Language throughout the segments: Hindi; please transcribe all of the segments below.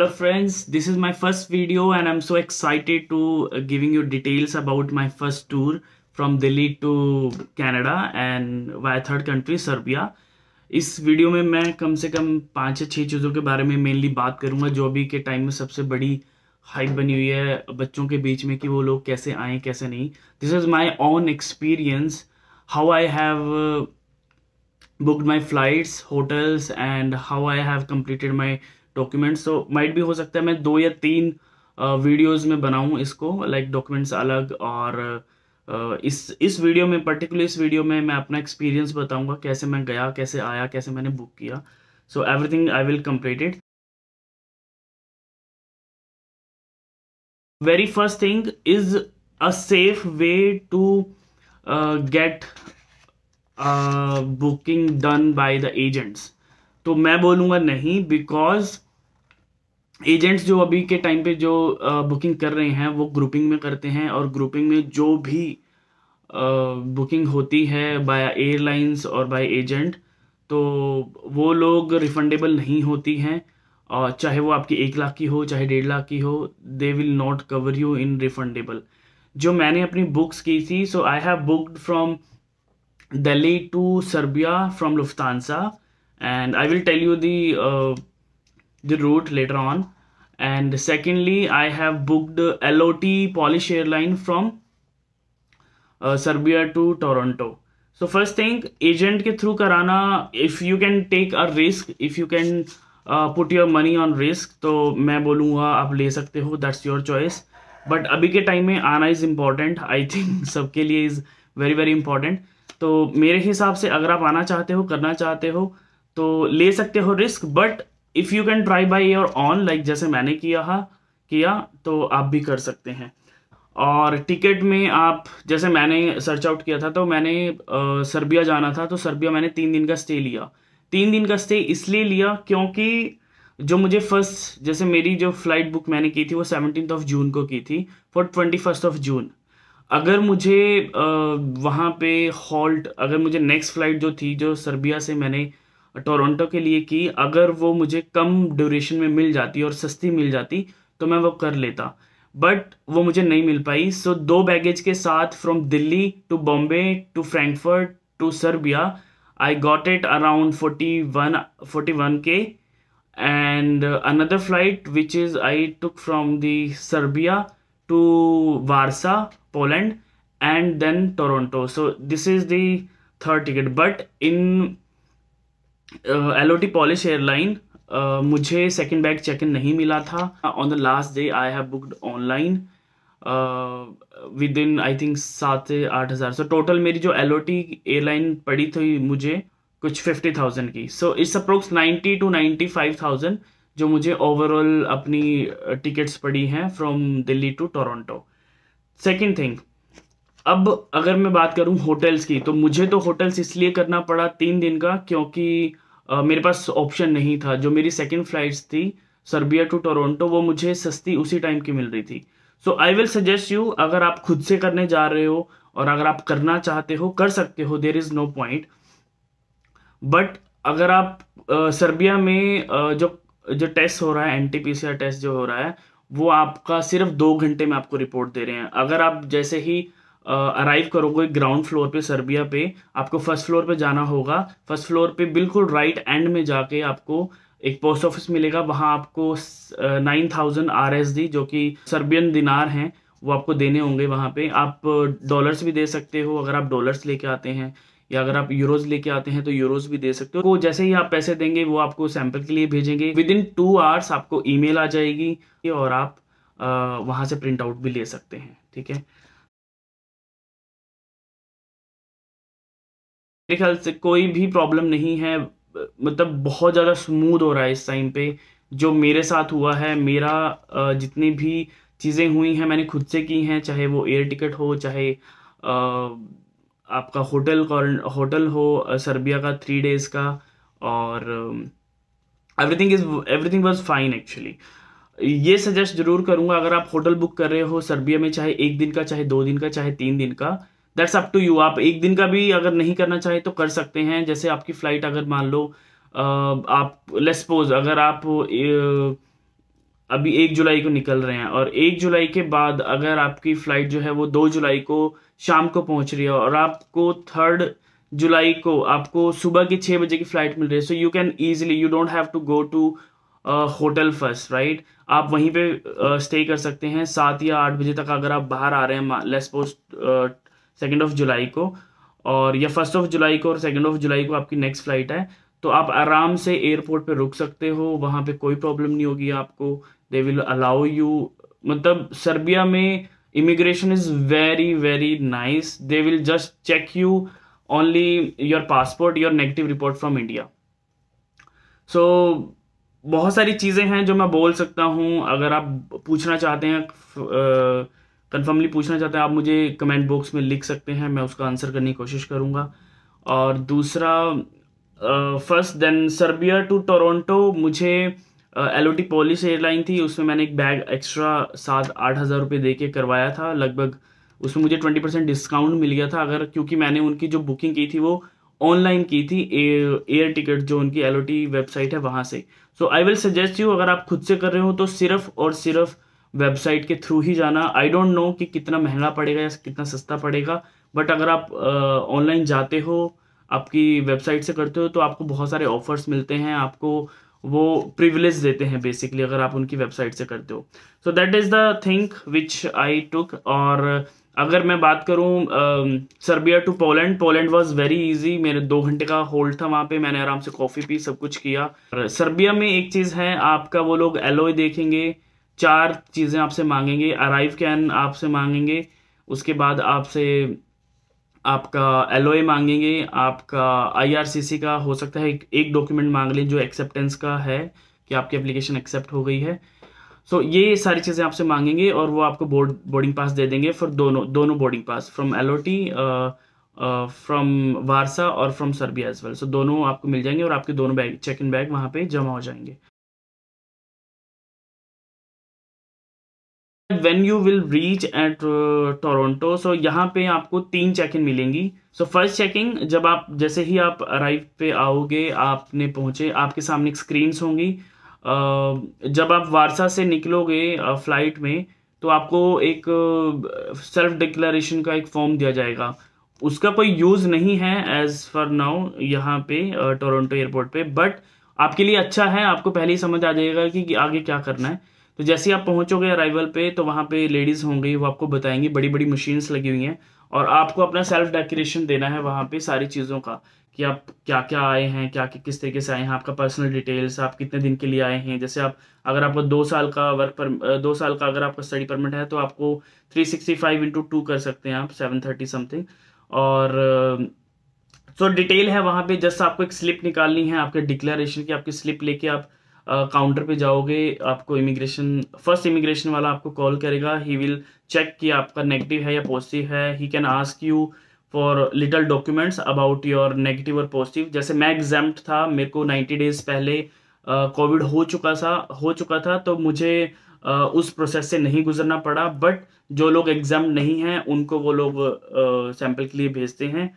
friends, this is my first video and I'm so excited to giving you details about my first tour from Delhi to Canada and via third country Serbia. इस वीडियो में मैं कम से कम 5 या 6 चीज़ों के बारे में मेनली बात करूंगा जो अभी के टाइम में सबसे बड़ी हाइप बनी हुई है बच्चों के बीच में कि वो लोग कैसे आए कैसे नहीं. This is my own experience how I have booked my flights, hotels and how I have completed my documents. So might भी हो सकता है मैं 2 या 3 वीडियोस में बनाऊं इसको लाइक डॉक्यूमेंट्स अलग और इस वीडियो में पर्टिकुलर इस वीडियो में मैं अपना एक्सपीरियंस बताऊंगा कैसे मैं गया कैसे आया कैसे मैंने बुक किया. So everything I will complete it. Very first thing is a safe way to get booking done by the agents. तो मैं बोलूँगा नहीं, बिकॉज एजेंट्स जो अभी के टाइम पे जो बुकिंग कर रहे हैं वो ग्रुपिंग में करते हैं और ग्रुपिंग में जो भी बुकिंग होती है बाय एयरलाइंस और बाय एजेंट तो वो लोग रिफंडेबल नहीं होती हैं. और चाहे वो आपकी 1 लाख की हो चाहे 1.5 लाख की हो, they will not cover you in refundable. जो मैंने अपनी बुक्स की थी, so I have booked from Delhi to Serbia from Lufthansa, and I will tell you the route later on. And secondly, I have booked LOT Polish Airline from Serbia to Toronto. So first thing, agent के through कराना, if you can take a risk, if you can put your money on risk, तो मैं बोलूँगा आप ले सकते हो, that's your choice. But अभी के टाइम में आना is important, I think सबके लिए is very very important. तो मेरे हिसाब से अगर आप आना चाहते हो करना चाहते हो तो ले सकते हो risk, but if you can try by your on like जैसे मैंने किया तो आप भी कर सकते हैं. और टिकट में आप जैसे मैंने सर्च आउट किया था तो मैंने सर्बिया जाना था तो सर्बिया मैंने 3 दिन का स्टे लिया. 3 दिन का स्टे इसलिए लिया क्योंकि जो मुझे फर्स्ट जैसे मेरी जो फ्लाइट बुक मैंने की थी वो 17 जून को की थी फॉर 21 जून. अगर मुझे वहाँ पे हॉल्ट अगर मुझे नेक्स्ट फ़्लाइट जो थी जो सर्बिया से मैंने टोरंटो के लिए की, अगर वो मुझे कम ड्यूरेशन में मिल जाती और सस्ती मिल जाती तो मैं वो कर लेता, बट वो मुझे नहीं मिल पाई. सो 2 बैगेज के साथ from Delhi to Bombay to Frankfurt to Serbia I got it around 41K. And another flight which is I took from the Serbia to Warsaw, Poland, and then Toronto. So this is the third ticket. But in LOT Polish Airline, मुझे second bag check-in नहीं मिला था. On the last day, I have booked online within I think 7 से 8 हज़ार. So total मेरी जो LOT airline पड़ी थी मुझे कुछ 50,000 की. So it's approx 90 to 95,000 जो मुझे ओवरऑल अपनी टिकट्स पड़ी हैं from Delhi to Toronto. Second thing, अब अगर मैं बात करूं होटल्स की तो मुझे तो होटल्स इसलिए करना पड़ा 3 दिन का क्योंकि मेरे पास ऑप्शन नहीं था. जो मेरी सेकंड फ्लाइट्स थी सर्बिया टू टोरंटो वो मुझे सस्ती उसी टाइम की मिल रही थी. So I will suggest you, अगर आप खुद से करने जा रहे हो और अगर आप करना चाहते हो कर सकते हो, there is no point. But अगर आप सर्बिया में जो टेस्ट हो रहा है NT-PCR टेस्ट जो हो रहा है वो आपका सिर्फ 2 घंटे में आपको रिपोर्ट दे रहे हैं. अगर आप जैसे ही अराइव करोगे ग्राउंड फ्लोर पे सर्बिया पे, आपको फर्स्ट फ्लोर पे जाना होगा. फर्स्ट फ्लोर पे बिल्कुल राइट एंड में जाके आपको एक पोस्ट ऑफिस मिलेगा. वहाँ आपको 9,000 RSD जो कि सर्बियन दिनार हैं वो आपको देने होंगे. वहाँ पे आप डॉलर्स भी दे सकते हो अगर आप डॉलर्स लेके आते हैं, या अगर आप यूरोज लेके आते हैं तो यूरोज भी दे सकते हो. वो जैसे ही आप पैसे देंगे वो आपको सैंपल के लिए भेजेंगे. विद इन 2 आवर्स आपको ईमेल आ जाएगी और आप वहाँ से प्रिंट आउट भी ले सकते हैं. ठीक है, मेरे ख्याल से कोई भी प्रॉब्लम नहीं है. मतलब बहुत ज़्यादा स्मूथ हो रहा है इस टाइम पे जो मेरे साथ हुआ है. मेरा जितनी भी चीज़ें हुई हैं मैंने खुद से की हैं, चाहे वो एयर टिकट हो चाहे आपका होटल हो सर्बिया का 3 डेज का, और एवरीथिंग वाज फाइन एक्चुअली. ये सजेस्ट जरूर करूंगा अगर आप होटल बुक कर रहे हो सर्बिया में, चाहे 1 दिन का चाहे 2 दिन का चाहे 3 दिन का, दैट्स अप टू यू. आप 1 दिन का भी अगर नहीं करना चाहे तो कर सकते हैं. जैसे आपकी फ्लाइट अगर मान लो आप लेट्स सपोज अगर आप अभी 1 जुलाई को निकल रहे हैं, और 1 जुलाई के बाद अगर आपकी फ्लाइट जो है वो 2 जुलाई को शाम को पहुंच रही है, और आपको 3 जुलाई को आपको सुबह की 6 बजे की फ्लाइट मिल रही है, so you can easily, you don't have to go to hotel first, right. आप वहीं पे स्टे कर सकते हैं 7 या 8 बजे तक। अगर आप बाहर आ रहे हैं, लेट्स सपोज 2 जुलाई को, और या 1 जुलाई को और 2 जुलाई को आपकी नेक्स्ट फ्लाइट है, तो आप आराम से एयरपोर्ट पे रुक सकते हो, वहां पे कोई प्रॉब्लम नहीं होगी आपको। दे विल अलाउ यू, मतलब सर्बिया में immigration is very very nice. They will just check you only your passport, your negative report from India. So बहुत सारी चीज़ें हैं जो मैं बोल सकता हूँ। अगर आप पूछना चाहते हैं, कंफर्मली पूछना चाहते हैं, आप मुझे कमेंट बॉक्स में लिख सकते हैं, मैं उसका आंसर करने की कोशिश करूँगा। और दूसरा, first then Serbia to Toronto, मुझे एलओटी पॉलिस एयरलाइन थी, उसमें मैंने एक बैग एक्स्ट्रा 7-8 हज़ार रुपये दे के करवाया था लगभग। उसमें मुझे 20% डिस्काउंट मिल गया था, अगर क्योंकि मैंने उनकी जो बुकिंग की थी वो ऑनलाइन की थी, एयर टिकट जो उनकी एलओटी वेबसाइट है वहाँ से। सो आई विल सजेस्ट यू, अगर आप खुद से कर रहे हो तो सिर्फ और सिर्फ वेबसाइट के थ्रू ही जाना। आई डोंट नो कि कितना महंगा पड़ेगा या कितना सस्ता पड़ेगा, बट अगर आप ऑनलाइन जाते हो, आपकी वेबसाइट से करते हो, तो आपको बहुत सारे ऑफर्स मिलते हैं, आपको वो प्रिविलेज देते हैं बेसिकली, अगर आप उनकी वेबसाइट से करते हो। So that is the thing which I took. और अगर मैं बात करूं Serbia to Poland, Poland was very easy. मेरे 2 घंटे का होल्ड था वहाँ पे, मैंने आराम से कॉफ़ी पी, सब कुछ किया। और सर्बिया में एक चीज़ है, आपका वो लोग एलओए देखेंगे, 4 चीज़ें आपसे मांगेंगे। अराइव कैन आपसे मांगेंगे, उसके बाद आपसे आपका एलओए मांगेंगे, आपका आईआरसीसी का हो सकता है एक डॉक्यूमेंट मांग लें जो एक्सेप्टेंस का है कि आपकी एप्लीकेशन एक्सेप्ट हो गई है। सो ये सारी चीज़ें आपसे मांगेंगे, और वो आपको बोर्डिंग पास दे देंगे फॉर दोनों boarding pass, from LOT, from Warsaw और from Serbia as well. So दोनों आपको मिल जाएंगे, और आपके दोनों बैग, चेक इन बैग वहाँ पे जमा हो जाएंगे। When you will reach at Toronto, so यहाँ पे आपको 3 चेक इन मिलेंगी। सो फर्स्ट चेकिंग, जब आप जैसे ही आप अराइव पे आओगे, आपने पहुंचे, आपके सामने एक स्क्रीन्स होंगी। जब आप वारसा से निकलोगे फ्लाइट में, तो आपको एक सेल्फ डिक्लेरेशन का एक फॉर्म दिया जाएगा। उसका कोई यूज़ नहीं है एज फॉर नाउ यहाँ पे टोरंटो एयरपोर्ट पे, बट आपके लिए अच्छा है, आपको पहले ही समझ आ जाएगा कि आगे क्या करना है। तो जैसे ही आप पहुंचोगे अराइवल पे, तो वहाँ पे लेडीज़ होंगी, वो आपको बताएंगी, बड़ी बड़ी मशीन्स लगी हुई हैं, और आपको अपना सेल्फ डेक्लेरेशन देना है वहाँ पे सारी चीज़ों का, कि आप क्या क्या आए हैं, क्या किस तरीके से आए हैं, आपका पर्सनल डिटेल्स, आप कितने दिन के लिए आए हैं। जैसे आप, अगर आपको 2 साल का 2 साल का अगर आपका स्टडी परमिट है, तो आपको 365 × 2 कर सकते हैं आप, 730 समथिंग। और सो डिटेल है वहाँ पे। जस्ट आपको एक स्लिप निकालनी है आपके डिक्लेरेशन की, आपकी स्लिप लेके आप काउंटर पे जाओगे, आपको फर्स्ट इमिग्रेशन वाला आपको कॉल करेगा। ही विल चेक कि आपका नेगेटिव है या पॉजिटिव है। He can ask you for little documents about your negative और पॉजिटिव। जैसे मैं एग्जाम्प्ट था, मेरे को 90 डेज पहले कोविड हो चुका था, तो मुझे उस प्रोसेस से नहीं गुजरना पड़ा। बट जो लोग एग्जाम नहीं हैं, उनको वो लोग सैंपल के लिए भेजते हैं।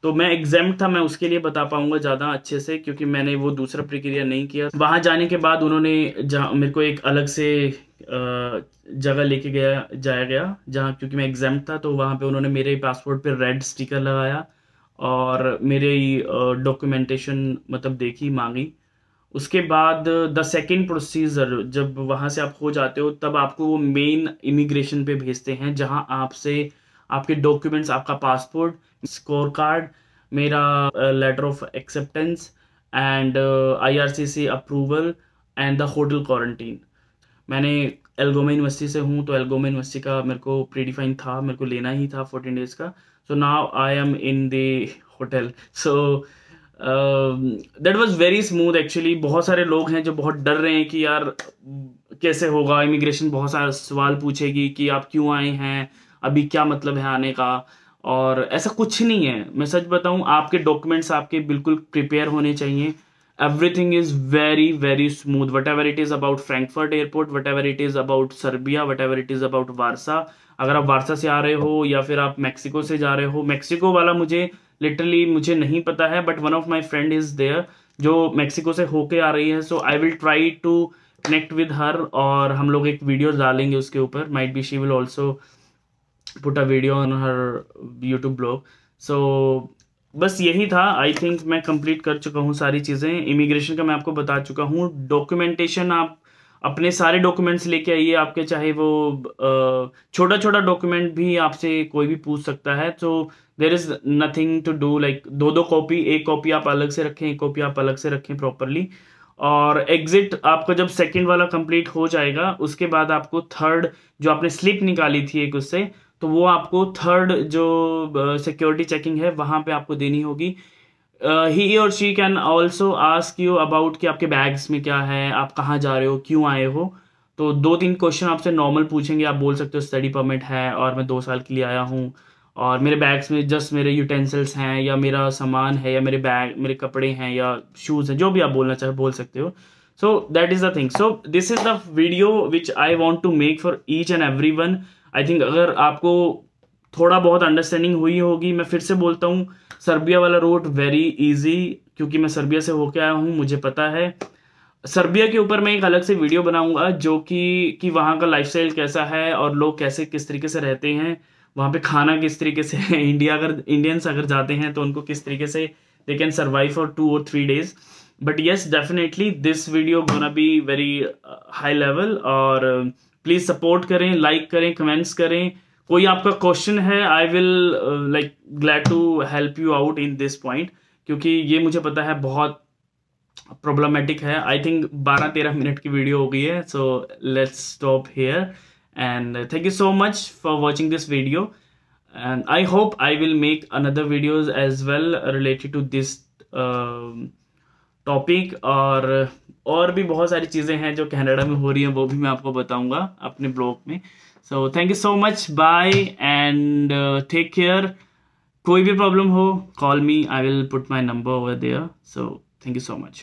तो मैं एग्जाम्प्ट था, मैं उसके लिए बता पाऊंगा ज़्यादा अच्छे से, क्योंकि मैंने वो दूसरा प्रक्रिया नहीं किया। वहाँ जाने के बाद उन्होंने मेरे को एक अलग से जगह लेके जाया गया, जहाँ, क्योंकि मैं एग्जाम्प्ट था, तो वहाँ पे उन्होंने मेरे पासपोर्ट पे रेड स्टिकर लगाया, और मेरे डॉक्यूमेंटेशन मतलब देखी, मांगी। उसके बाद द सेकेंड प्रोसीजर, जब वहाँ से आप हो जाते हो, तब आपको वो मेन इमिग्रेशन पे भेजते हैं, जहाँ आपसे आपके डॉक्यूमेंट्स, आपका पासपोर्ट, स्कोर कार्ड, मेरा letter of acceptance and IRCC approval and the hotel quarantine. मैंने एल्गोमा यूनिवर्सिटी से हूँ, तो एल्गोमा यूनिवर्सिटी का मेरे को प्रीडिफाइन था, मेरे को लेना ही था 14 डेज का। So now I am in the hotel. So that was very smooth actually. बहुत सारे लोग हैं जो बहुत डर रहे हैं कि यार कैसे होगा, इमिग्रेशन बहुत सारे सवाल पूछेगी कि आप क्यों आए हैं, अभी क्या मतलब है आने का। और ऐसा कुछ नहीं है, मैं सच बताऊं, आपके डॉक्यूमेंट्स आपके बिल्कुल प्रिपेयर होने चाहिए। Everything is very very smooth, whatever it is about Frankfurt airport, whatever it is about Serbia, whatever it is about Warsaw. अगर आप वारसा से आ रहे हो या फिर आप मैक्सिको से जा रहे हो, मैक्सिको वाला मुझे लिटरली मुझे नहीं पता है, but one of my friend is there जो मैक्सिको से होके आ रही है। So I will try to connect with her, और हम लोग एक वीडियो डालेंगे उसके ऊपर. Might be she will also put a video on her YouTube blog. So बस यही था. आई थिंक मैं कंप्लीट कर चुका हूँ सारी चीज़ें. इमिग्रेशन का मैं आपको बता चुका हूँ. डॉक्यूमेंटेशन, आप अपने सारे डॉक्यूमेंट्स लेके आइए. आपके चाहे वो छोटा छोटा डॉक्यूमेंट भी आपसे कोई भी पूछ सकता है. तो there is nothing to do like दो कॉपी. एक कॉपी आप अलग से रखें, एक कॉपी आप अलग से रखें प्रॉपरली. और एग्जिट आपका जब सेकंड वाला कंप्लीट हो जाएगा, उसके बाद आपको थर्ड जो आपने स्लिप निकाली थी एक उससे, तो वो आपको थर्ड जो सिक्योरिटी चेकिंग है वहाँ पे आपको देनी होगी. ही और she can also ask you about कि आपके बैग्स में क्या है, आप कहाँ जा रहे हो, क्यों आए हो. तो 2-3 क्वेश्चन आपसे नॉर्मल पूछेंगे. आप बोल सकते हो स्टडी परमिट है और मैं 2 साल के लिए आया हूँ, और मेरे बैग्स में जस्ट मेरे यूटेंसिल्स हैं, या मेरा सामान है, या मेरे बैग, मेरे कपड़े हैं, या शूज़ हैं, जो भी आप बोलना चाहे बोल सकते हो. So that is the thing. So this is the video which I want to make for each and every one. I think अगर आपको थोड़ा बहुत अंडरस्टैंडिंग हुई होगी. मैं फिर से बोलता हूँ, सर्बिया वाला रूट वेरी इजी, क्योंकि मैं सर्बिया से होके आया हूँ, मुझे पता है. सर्बिया के ऊपर मैं एक अलग से वीडियो बनाऊंगा, जो कि वहाँ का लाइफस्टाइल कैसा है और लोग कैसे किस तरीके से रहते हैं, वहाँ पे खाना किस तरीके से है. इंडियंस अगर जाते हैं तो उनको किस तरीके से they can survive for 2 or 3 days. But yes, definitely this video gonna be very high level. और प्लीज़ सपोर्ट करें, लाइक करें, कमेंट्स करें. कोई आपका क्वेश्चन है, I will like glad to help you out in this point, क्योंकि ये मुझे पता है बहुत प्रॉब्लमेटिक है. आई थिंक 12-13 मिनट की वीडियो हो गई है. So let's stop here, and thank you so much for watching this video, and I hope I will make another videos as well related to this topic. और भी बहुत सारी चीज़ें हैं जो कनाडा में हो रही हैं, वो भी मैं आपको बताऊंगा अपने ब्लॉग में. So thank you so much, bye and take care. कोई भी प्रॉब्लम हो, call me, I will put my number over there. So thank you so much.